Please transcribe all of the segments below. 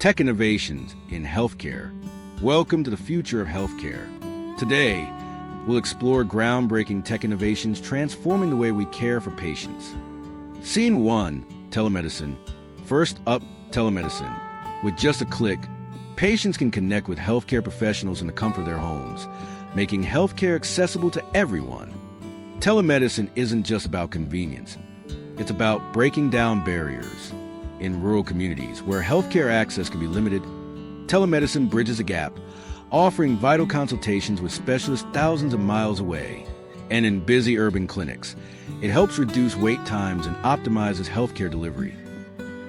Tech innovations in healthcare. Welcome to the future of healthcare. Today, we'll explore groundbreaking tech innovations transforming the way we care for patients. Scene 1, Telemedicine. First up, telemedicine. With just a click, patients can connect with healthcare professionals in the comfort of their homes, making healthcare accessible to everyone. Telemedicine isn't just about convenience. It's about breaking down barriers. In rural communities where healthcare access can be limited, telemedicine bridges a gap, offering vital consultations with specialists thousands of miles away. And in busy urban clinics, it helps reduce wait times and optimizes healthcare delivery,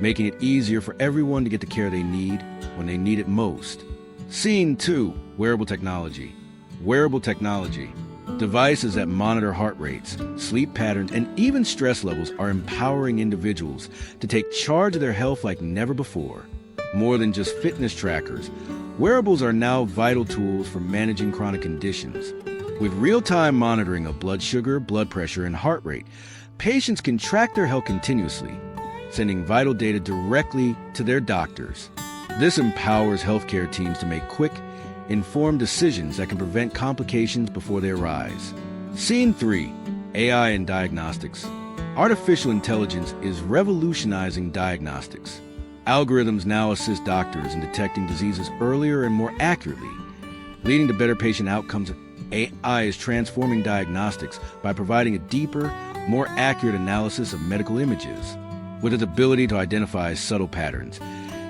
making it easier for everyone to get the care they need when they need it most. Scene 2, Wearable Technology. Wearable Technology. Devices that monitor heart rates, sleep patterns, and even stress levels are empowering individuals to take charge of their health like never before. More than just fitness trackers, wearables are now vital tools for managing chronic conditions. With real-time monitoring of blood sugar, blood pressure, and heart rate, patients can track their health continuously, sending vital data directly to their doctors. This empowers healthcare teams to make quick, informed decisions that can prevent complications before they arise. Scene 3, AI and Diagnostics. Artificial intelligence is revolutionizing diagnostics. Algorithms now assist doctors in detecting diseases earlier and more accurately, leading to better patient outcomes. AI is transforming diagnostics by providing a deeper, more accurate analysis of medical images. With its ability to identify subtle patterns,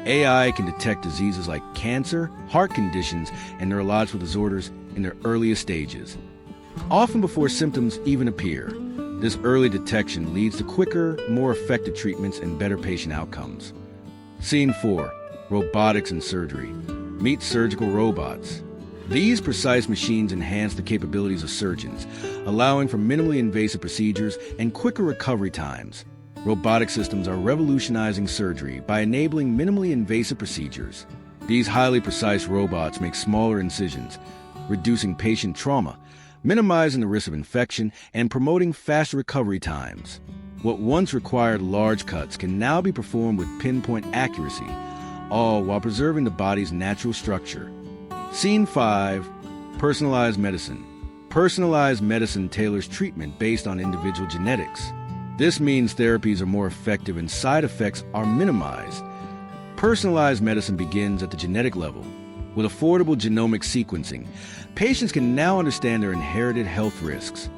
AI can detect diseases like cancer, heart conditions, and neurological disorders in their earliest stages, often before symptoms even appear. This early detection leads to quicker, more effective treatments and better patient outcomes. Scene 4, Robotics and Surgery. Meet surgical robots. These precise machines enhance the capabilities of surgeons, allowing for minimally invasive procedures and quicker recovery times. Robotic systems are revolutionizing surgery by enabling minimally invasive procedures. These highly precise robots make smaller incisions, reducing patient trauma, minimizing the risk of infection, and promoting faster recovery times. What once required large cuts can now be performed with pinpoint accuracy, all while preserving the body's natural structure. Scene 5, Personalized Medicine. Personalized medicine tailors treatment based on individual genetics. This means therapies are more effective and side effects are minimized. Personalized medicine begins at the genetic level. With affordable genomic sequencing, patients can now understand their inherited health risks,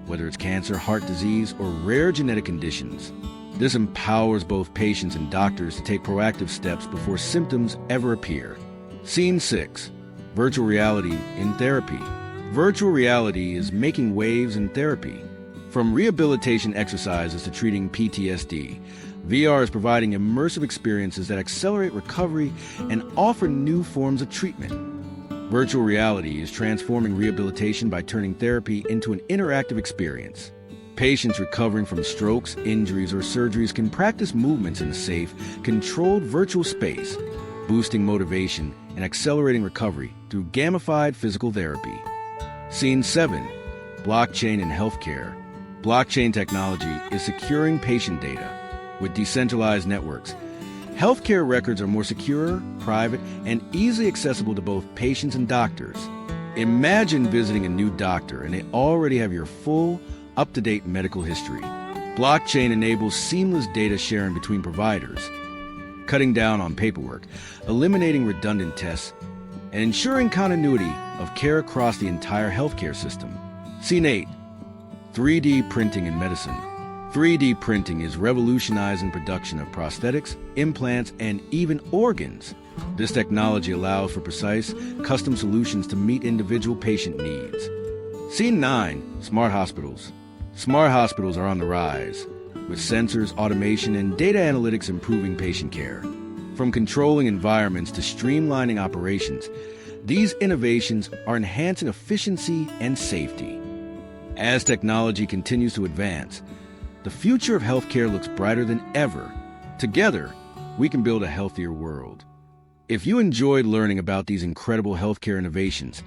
whether it's cancer, heart disease, or rare genetic conditions. This empowers both patients and doctors to take proactive steps before symptoms ever appear. Scene 6, Virtual Reality in Therapy. Virtual reality is making waves in therapy. From rehabilitation exercises to treating PTSD, VR is providing immersive experiences that accelerate recovery and offer new forms of treatment. Virtual reality is transforming rehabilitation by turning therapy into an interactive experience. Patients recovering from strokes, injuries, or surgeries can practice movements in a safe, controlled virtual space, boosting motivation and accelerating recovery through gamified physical therapy. Scene 7, Blockchain in Healthcare. Blockchain technology is securing patient data. With decentralized networks, healthcare records are more secure, private, and easily accessible to both patients and doctors. Imagine visiting a new doctor and they already have your full, up-to-date medical history. Blockchain enables seamless data sharing between providers, cutting down on paperwork, eliminating redundant tests, and ensuring continuity of care across the entire healthcare system. Scene 8, 3D printing in medicine. 3D printing is revolutionizing production of prosthetics, implants, and even organs. This technology allows for precise, custom solutions to meet individual patient needs. Scene 9, Smart Hospitals. Smart hospitals are on the rise, with sensors, automation, and data analytics improving patient care. From controlling environments to streamlining operations, these innovations are enhancing efficiency and safety. As technology continues to advance, the future of healthcare looks brighter than ever. Together, we can build a healthier world. If you enjoyed learning about these incredible healthcare innovations,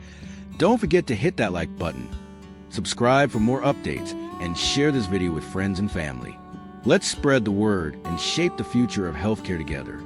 don't forget to hit that like button, subscribe for more updates, and share this video with friends and family. Let's spread the word and shape the future of healthcare together.